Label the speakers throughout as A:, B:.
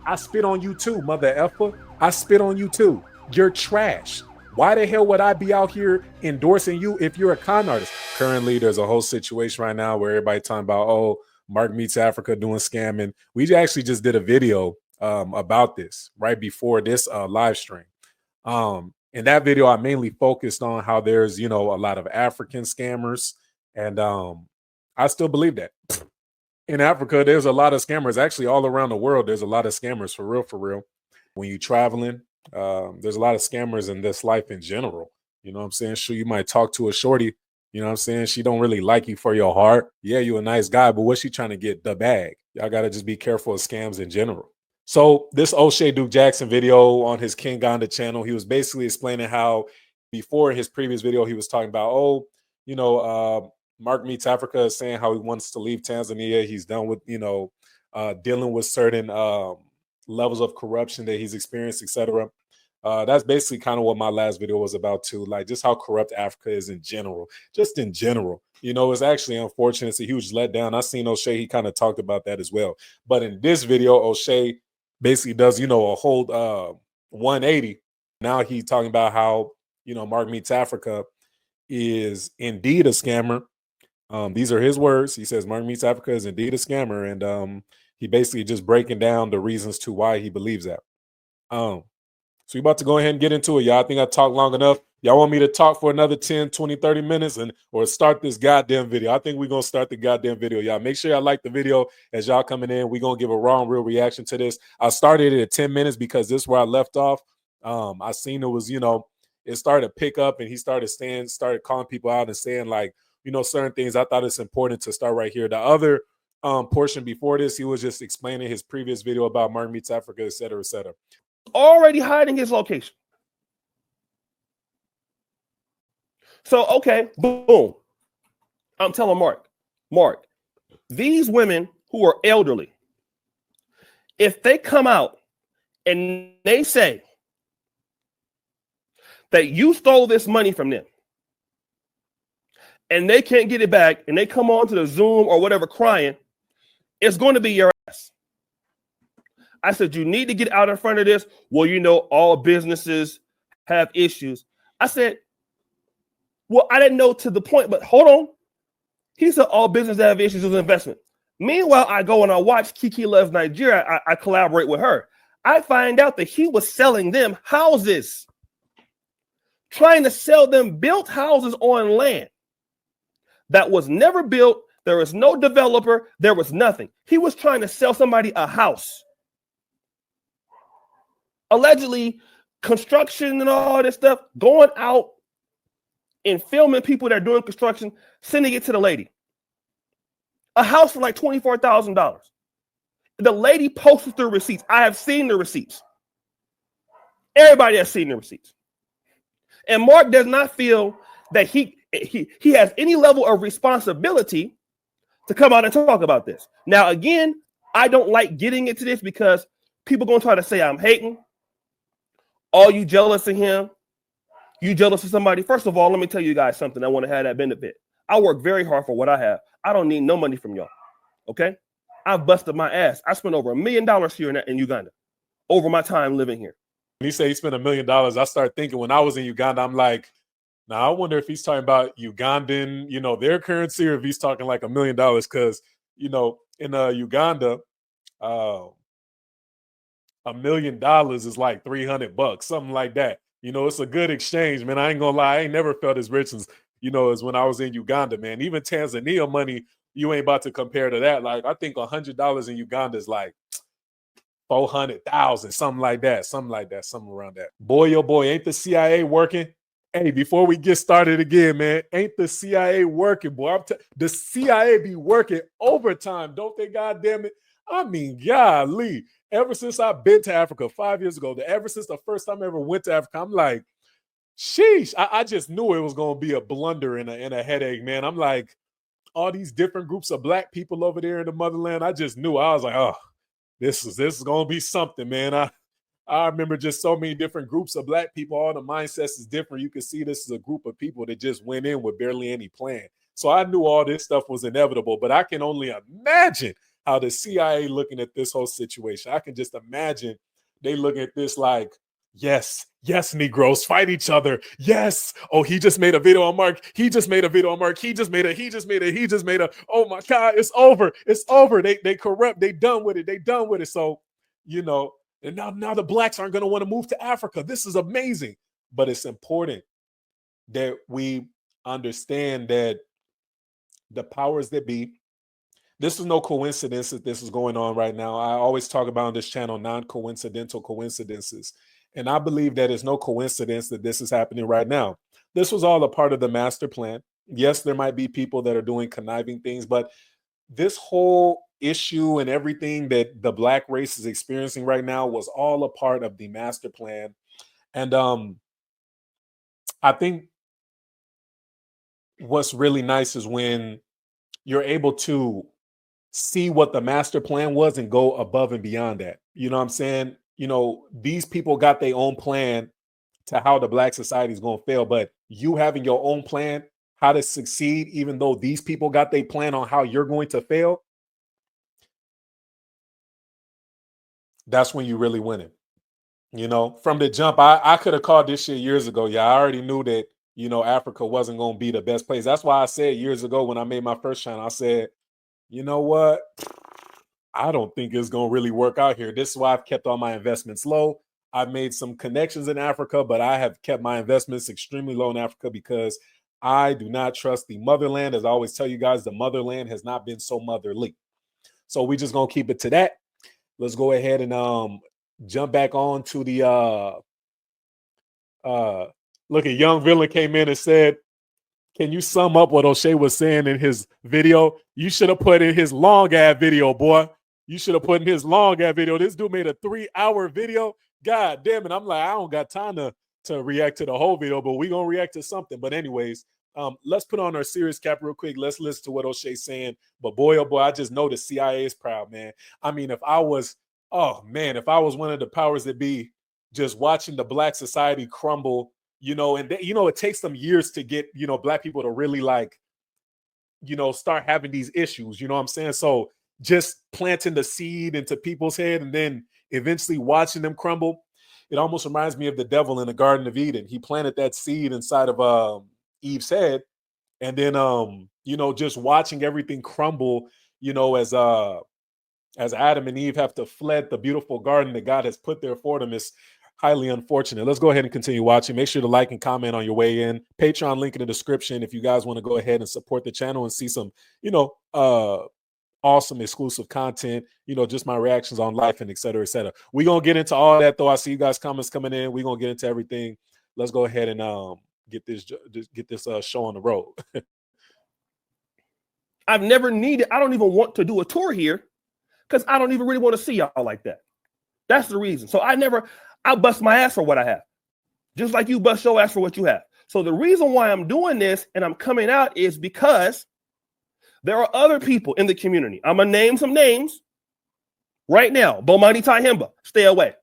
A: I spit on you too, mother effer. I spit on you too. You're trash. Why the hell would I be out here endorsing you if you're a con artist? Currently, there's a whole situation right now where everybody talking about, oh, Mark Meets Africa doing scamming. We actually just did a video about this right before this live stream. In that video, I mainly focused on how there's, a lot of African scammers. And I still believe that. In Africa, there's a lot of scammers. Actually, all around the world, there's a lot of scammers for real, for real. When you're traveling, there's a lot of scammers in this life in general. You know what I'm saying? Sure, you might talk to a shorty. You know what I'm saying? She don't really like you for your heart. Yeah, you a nice guy, but what's she trying to get? The bag. Y'all got to just be careful of scams in general. So this O'Shea Duke Jackson video on his King Gonda channel, he was basically explaining how before his previous video, he was talking about, Mark Meets Africa is saying how he wants to leave Tanzania. He's done with, dealing with certain levels of corruption that he's experienced, etc. That's basically kind of what my last video was about too, like just how corrupt Africa is in general, just in general. It's actually unfortunate. It's a huge letdown. I seen O'Shea, he kind of talked about that as well. But in this video, O'Shea basically does, a whole 180. Now he's talking about how, Mark Meets Africa is indeed a scammer. These are his words. He says Mark Meets Africa is indeed a scammer. And he basically just breaking down the reasons to why he believes that. So we're about to go ahead and get into it, y'all. I think I talked long enough. Y'all want me to talk for another 10, 20, 30 minutes or start this goddamn video? I think we're going to start the goddamn video, y'all. Make sure y'all like the video as y'all coming in. We're going to give a raw and real reaction to this. I started it at 10 minutes because this is where I left off. I seen it was, it started to pick up and he started calling people out and saying like, certain things. I thought it's important to start right here. The other portion before this, he was just explaining his previous video about Mark Meets Africa, et cetera, et cetera.
B: Already hiding his location. So, okay, boom. I'm telling Mark, these women who are elderly, if they come out and they say that you stole this money from them and they can't get it back and they come on to the Zoom or whatever crying, it's going to be your ass. I said, you need to get out in front of this. Well, all businesses have issues. I said, well, I didn't know to the point, but hold on. He said all businesses have issues with investment. Meanwhile, I go and I watch Kiki Loves Nigeria. I collaborate with her. I find out that he was selling them houses, trying to sell them built houses on land that was never built. There was no developer. There was nothing. He was trying to sell somebody a house. Allegedly, construction and all this stuff, going out and filming people that are doing construction, sending it to the lady. A house for like $24,000. The lady posted the receipts. I have seen the receipts. Everybody has seen the receipts. And Mark does not feel that he has any level of responsibility to come out and talk about this. Now, again, I don't like getting into this because people are going to try to say I'm hating. Are you jealous of him? You jealous of somebody? First of all, let me tell you guys something. I want to have that benefit. I work very hard for what I have. I don't need no money from y'all. Okay? I've busted my ass. I spent over $1 million here in Uganda over my time living here.
A: When he said he spent $1 million, I started thinking when I was in Uganda, I'm like, now I wonder if he's talking about Ugandan, their currency, or if he's talking like $1 million. Because, in Uganda, $1 million is like $300, something like that. It's a good exchange, man. I ain't gonna lie, I ain't never felt as rich as when I was in Uganda, man. Even Tanzania money, you ain't about to compare to that. Like I think $100 in Uganda is like 400,000, something like that, something around that. Boy, oh boy, ain't the CIA working? Hey, before we get started again, man, ain't the CIA working, boy? The CIA be working overtime, don't they? God damn it! I mean, golly. Ever since I've been to Africa 5 years ago, ever since the first time I ever went to Africa, I'm like, sheesh. I just knew it was going to be a blunder and a headache, man. I'm like, all these different groups of black people over there in the motherland. I just knew. I was like, oh, this is going to be something, man. I remember just so many different groups of black people. All the mindsets is different. You can see this is a group of people that just went in with barely any plan. So I knew all this stuff was inevitable, but I can only imagine how the CIA looking at this whole situation. I can just imagine they looking at this like, yes, yes, Negroes, fight each other. Yes. Oh, he just made a video on Mark. He just made a video on Mark. He just made a. Oh my God, it's over. It's over. They corrupt. They done with it. They done with it. So, you know, and now the blacks aren't going to want to move to Africa. This is amazing. But it's important that we understand that the powers that be, this is no coincidence that this is going on right now. I always talk about on this channel non-coincidental coincidences. And I believe that it's no coincidence that this is happening right now. This was all a part of the master plan. Yes, there might be people that are doing conniving things, but this whole issue and everything that the black race is experiencing right now was all a part of the master plan. And I think what's really nice is when you're able to see what the master plan was and go above and beyond that. You know what I'm saying? You know, these people got their own plan to how the black society is going to fail, but you having your own plan how to succeed, even though these people got their plan on how you're going to fail, that's when you really win it. You know, from the jump, I could have called this shit years ago. Yeah, I already knew that, you know, Africa wasn't going to be the best place. That's why I said years ago when I made my first channel, I said, you know what? I don't think it's going to really work out here. This is why I've kept all my investments low. I've made some connections in Africa, but I have kept my investments extremely low in Africa because I do not trust the motherland. As I always tell you guys, the motherland has not been so motherly. So we just going to keep it to that. Let's go ahead and jump back on to the look at Young Villain came in and said, can you sum up what O'Shea was saying in his video? You should have put in his long ad video, boy. You should have put in his long ad video. This dude made a 3-hour video. God damn it. I'm like, I don't got time to react to the whole video, but we're going to react to something. But anyways, let's put on our serious cap real quick. Let's listen to what O'Shea's saying. But boy, oh boy, I just know the CIA is proud, man. I mean, if I was one of the powers that be, just watching the black society crumble, you know, and you know, it takes them years to get, you know, black people to really like, you know, start having these issues, you know what I'm saying? So just planting the seed into people's head and then eventually watching them crumble. It almost reminds me of the devil in the Garden of Eden. He planted that seed inside of Eve's head. And then, you know, just watching everything crumble, you know, as Adam and Eve have to fled the beautiful garden that God has put there for them is highly unfortunate. Let's go ahead and continue watching. Make sure to like and comment on your way in. Patreon link in the description if you guys want to go ahead and support the channel and see some, you know, awesome exclusive content, you know, just my reactions on life and et cetera, et cetera. We're going to get into all that, though. I see you guys comments coming in. We're going to get into everything. Let's go ahead and get this show on the road.
B: I don't even want to do a tour here because I don't even really want to see y'all like that. That's the reason. So I bust my ass for what I have, just like you bust your ass for what you have. So the reason why I'm doing this and I'm coming out is because there are other people in the community. I'm going to name some names right now. Bomani Tyehimba, stay away.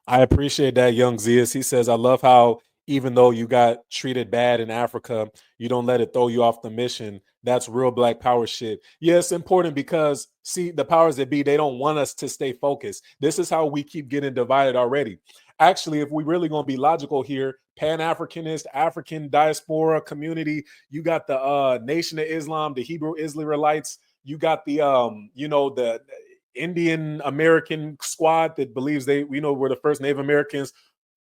A: I appreciate that, Young Zias. He says, I love how even though you got treated bad in Africa, you don't let it throw you off the mission. That's real black power shit. Yeah, it's important because, see, the powers that be, they don't want us to stay focused. This is how we keep getting divided already. Actually, if we really going to be logical here, Pan-Africanist, African diaspora community, you got the Nation of Islam, the Hebrew Israelites, you got the, you know, the Indian American squad that believes we're the first Native Americans.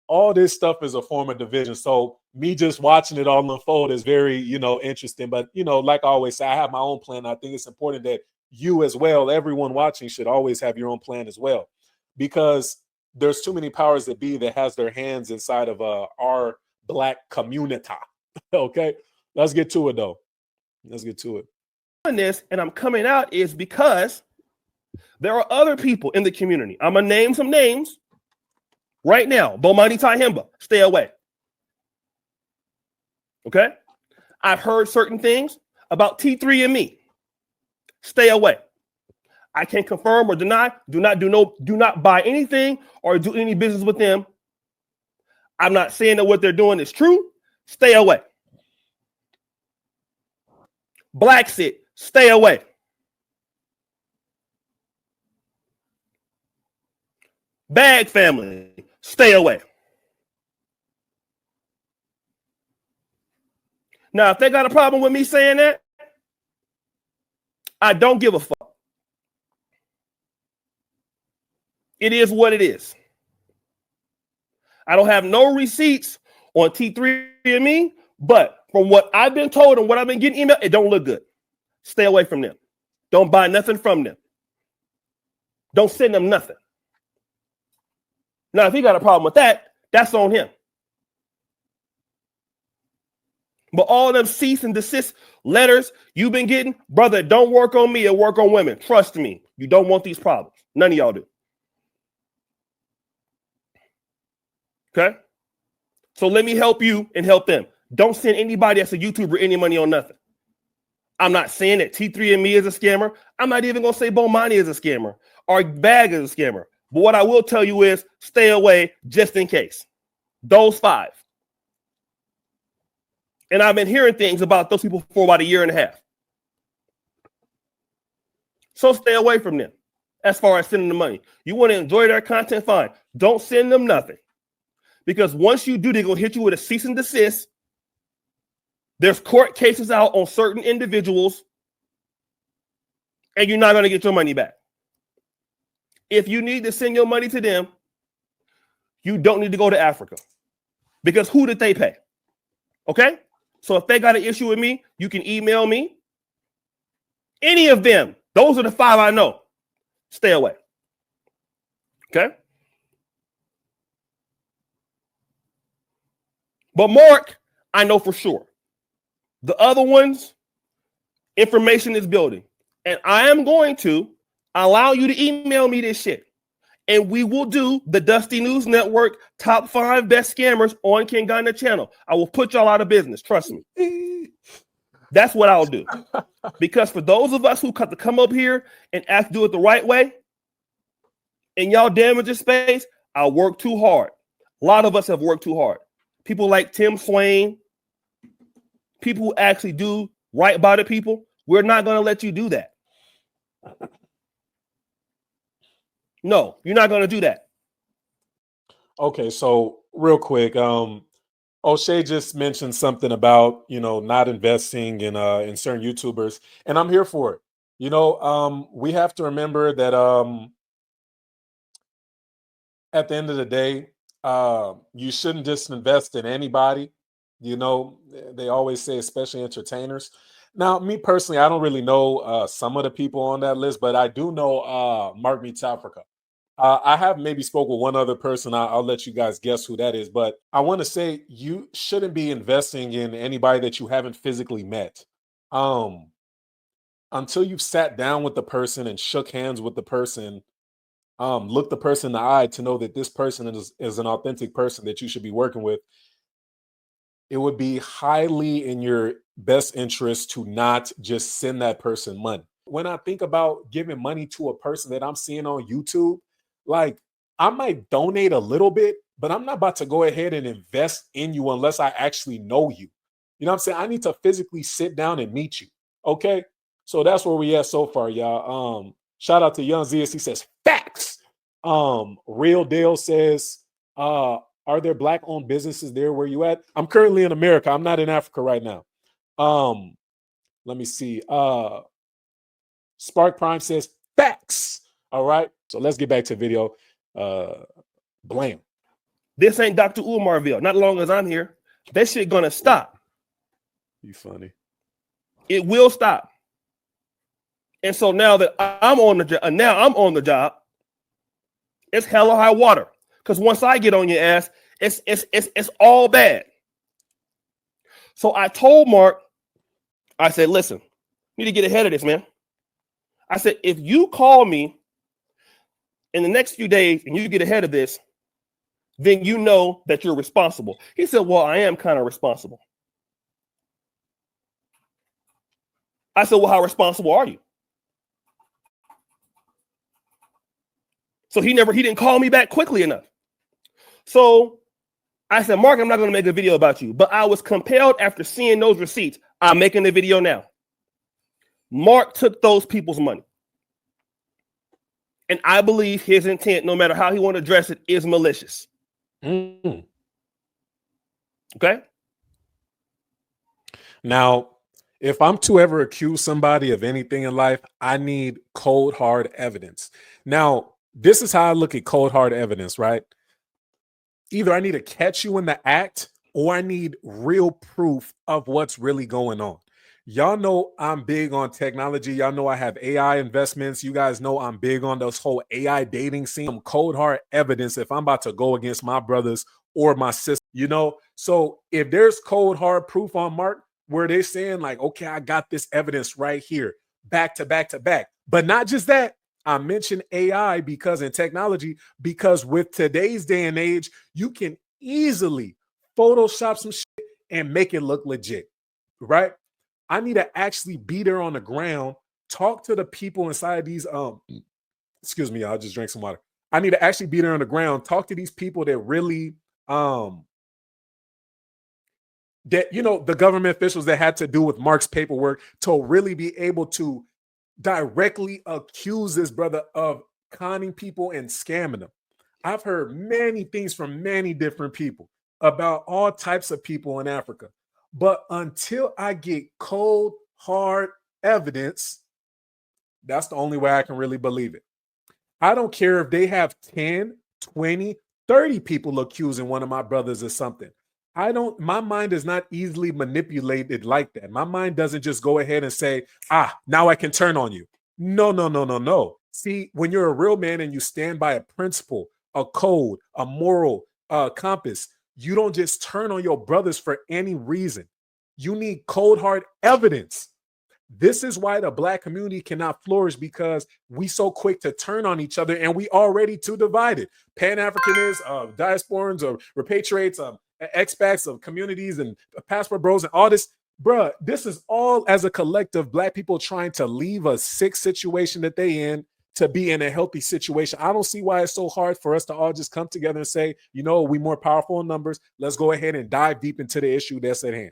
A: All this stuff is a form of division. So me just watching it all unfold is very, you know, interesting. But, you know, like I always say, I have my own plan. I think it's important that you as well, everyone watching should always have your own plan as well, because there's too many powers that be that has their hands inside of our black community. Okay, let's get to it though. Let's get to it.
B: This and I'm coming out is because there are other people in the community. I'm gonna name some names right now. Bomani Tyehimba, stay away. Okay, I've heard certain things about T3 and me. Stay away. I can't confirm or deny. Do not buy anything or do any business with them. I'm not saying that what they're doing is true. Stay away. Black sit, stay away. Bag family, stay away. Now, if they got a problem with me saying that, I don't give a fuck. It is what it is. I don't have no receipts on T3andMe, but from what I've been told and what I've been getting emailed, it don't look good. Stay away from them. Don't buy nothing from them. Don't send them nothing. Now, if he got a problem with that, that's on him. But all them cease and desist letters you've been getting, brother, don't work on me or work on women. Trust me, you don't want these problems. None of y'all do. Okay? So let me help you and help them. Don't send anybody that's a YouTuber any money on nothing. I'm not saying that T3andMe is a scammer. I'm not even going to say Bomani is a scammer or Bag is a scammer. But what I will tell you is stay away just in case. Those 5. And I've been hearing things about those people for about a year and a half. So stay away from them as far as sending the money. You want to enjoy their content, fine. Don't send them nothing. Because once you do, they're going to hit you with a cease and desist. There's court cases out on certain individuals, and you're not going to get your money back. If you need to send your money to them, you don't need to go to Africa. Because who did they pay? Okay? So if they got an issue with me, you can email me. Any of them. Those are the 5 I know. Stay away. Okay? But Mark, I know for sure. The other ones, information is building. And I am going to allow you to email me this shit. And we will do the Dusty News Network top 5 best scammers on Kingana channel. I will put y'all out of business. Trust me. That's what I'll do. Because for those of us who got to come up here and ask to do it the right way, and y'all damage the space, I'll work too hard. A lot of us have worked too hard. People like Tim Swain, people who actually do right by the people, we're not going to let you do that. No, you're not going to do that.
A: Okay, so real quick, O'Shea just mentioned something about, not investing in certain YouTubers, and I'm here for it. We have to remember that at the end of the day, you shouldn't just invest in anybody. They always say, especially entertainers. Now, me personally, I don't really know some of the people on that list, but I do know Mark Meets Africa. I have maybe spoke with one other person. I'll let you guys guess who that is. But I want to say you shouldn't be investing in anybody that you haven't physically met. Until you've sat down with the person and shook hands with the person, look the person in the eye to know that this person is an authentic person that you should be working with. It would be highly in your best interest to not just send that person money. When I think about giving money to a person that I'm seeing on YouTube, like I might donate a little bit, but I'm not about to go ahead and invest in you unless I actually know you. You know what I'm saying? I need to physically sit down and meet you. Okay. So that's where we at so far, y'all. Shout out to Young Zias. He says facts. Real Dale says, are there Black-owned businesses there where you at? I'm currently in America. I'm not in Africa right now. Let me see. Spark Prime says facts. All right. So let's get back to the video. Blam.
B: This ain't Dr. Umarville. Not long as I'm here. That shit gonna stop.
A: You funny.
B: It will stop. And so now that I'm on the job, it's hell or high water. Because once I get on your ass, it's all bad. So I told Mark, I said, listen, you need to get ahead of this, man. I said, if you call me in the next few days and you get ahead of this, then you know that you're responsible. He said, well, I am kind of responsible. I said, well, how responsible are you? So he didn't call me back quickly enough. So I said, Mark, I'm not going to make a video about you, but I was compelled after seeing those receipts. I'm making the video now. Mark took those people's money. And I believe his intent, no matter how he want to address it, is malicious.
A: Mm.
B: Okay?
A: Now, if I'm to ever accuse somebody of anything in life, I need cold, hard evidence. Now, this is how I look at cold, hard evidence, right? Either I need to catch you in the act or I need real proof of what's really going on. Y'all know I'm big on technology. Y'all know I have AI investments. You guys know I'm big on this whole AI dating scene. Some cold hard evidence if I'm about to go against my brothers or my sister, you know? So if there's cold hard proof on Mark where they're saying like, okay, I got this evidence right here, back to back to back. But not just that. I mentioned AI because in technology, because with today's day and age, you can easily Photoshop some shit and make it look legit, right? I need to actually be there on the ground, talk to the people inside these excuse me, I'll just drink some water. I need to actually be there on the ground, talk to these people that really that you know the government officials that had to do with Mark's paperwork to really be able to directly accuse this brother of conning people and scamming them. I've heard many things from many different people about all types of people in Africa. But until I get cold, hard evidence, that's the only way I can really believe it. I don't care if they have 10, 20, 30 people accusing one of my brothers of something. My mind is not easily manipulated like that. My mind doesn't just go ahead and say, now I can turn on you. No, no, no, no, no. See, when you're a real man and you stand by a principle, a code, a moral compass, you don't just turn on your brothers for any reason. You need cold, hard evidence. This is why the black community cannot flourish because we so quick to turn on each other and we already too divided. Pan-Africanists, diasporans, or repatriates, expats of communities and passport bros and all this. Bruh, this is all as a collective black people trying to leave a sick situation that they in to be in a healthy situation. I don't see why it's so hard for us to all just come together and say, you know, we more powerful in numbers. Let's go ahead and dive deep into the issue that's at hand.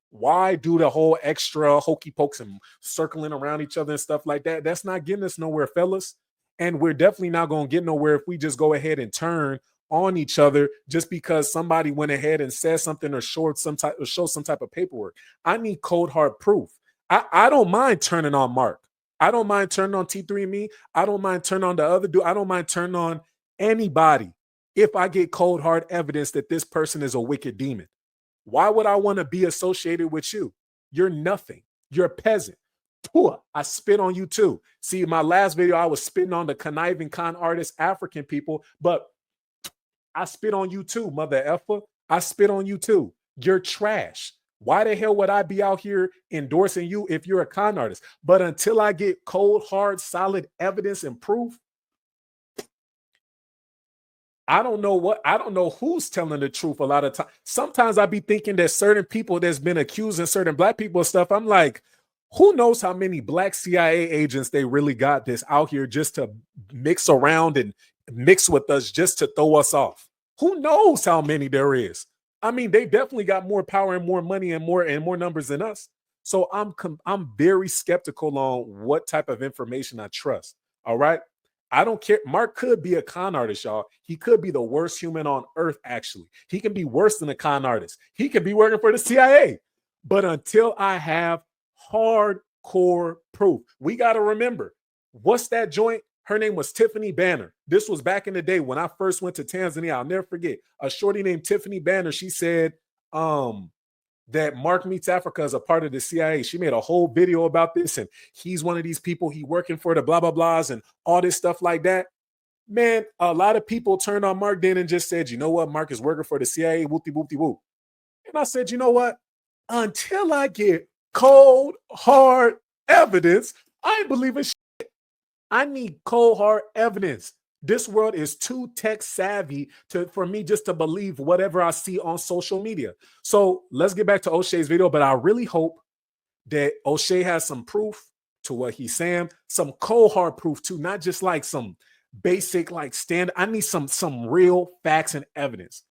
A: Why do the whole extra hokey pokes and circling around each other and stuff like that? That's not getting us nowhere, fellas. And we're definitely not going to get nowhere if we just go ahead and turn on each other just because somebody went ahead and said something or showed some type of paperwork. I need cold hard proof. I don't mind turning on Mark. I don't mind turning on T3andMe. I don't mind turning on the other dude. I don't mind turning on anybody if I get cold hard evidence that this person is a wicked demon. Why would I want to be associated with you? You're nothing. You're a peasant. Pooh, I spit on you too. See, in my last video, I was spitting on the conniving con artist African people, but I spit on you too, mother effer. I spit on you too. You're trash. Why the hell would I be out here endorsing you if you're a con artist? But until I get cold, hard, solid evidence and proof, I don't know who's telling the truth a lot of times. Sometimes I be thinking that certain people that's been accusing certain black people of stuff, I'm like, who knows how many black CIA agents they really got this out here just to mix around and mix with us just to throw us off? Who knows how many there is? I mean, they definitely got more power and more money and more numbers than us. So I'm very skeptical on what type of information I trust. All right. I don't care. Mark could be a con artist, y'all. He could be the worst human on earth, actually. He can be worse than a con artist. He could be working for the CIA. But until I have hardcore proof, we got to remember, what's that joint? Her name was Tiffany Banner. This was back in the day when I first went to Tanzania. I'll never forget. A shorty named Tiffany Banner, she said that Mark Meets Africa is a part of the CIA. She made a whole video about this, and he's one of these people, he working for the blah, blah, blahs and all this stuff like that. Man, a lot of people turned on Mark then and just said, you know what? Mark is working for the CIA, whoopty whoopty whoop. And I said, you know what? Until I get cold, hard evidence, I ain't believing shit. I need cold, hard evidence. This world is too tech savvy for me just to believe whatever I see on social media. So let's get back to O'Shea's video, but I really hope that O'Shea has some proof to what he's saying, some cold hard proof too, not just like some basic like stand. I need some real facts and evidence.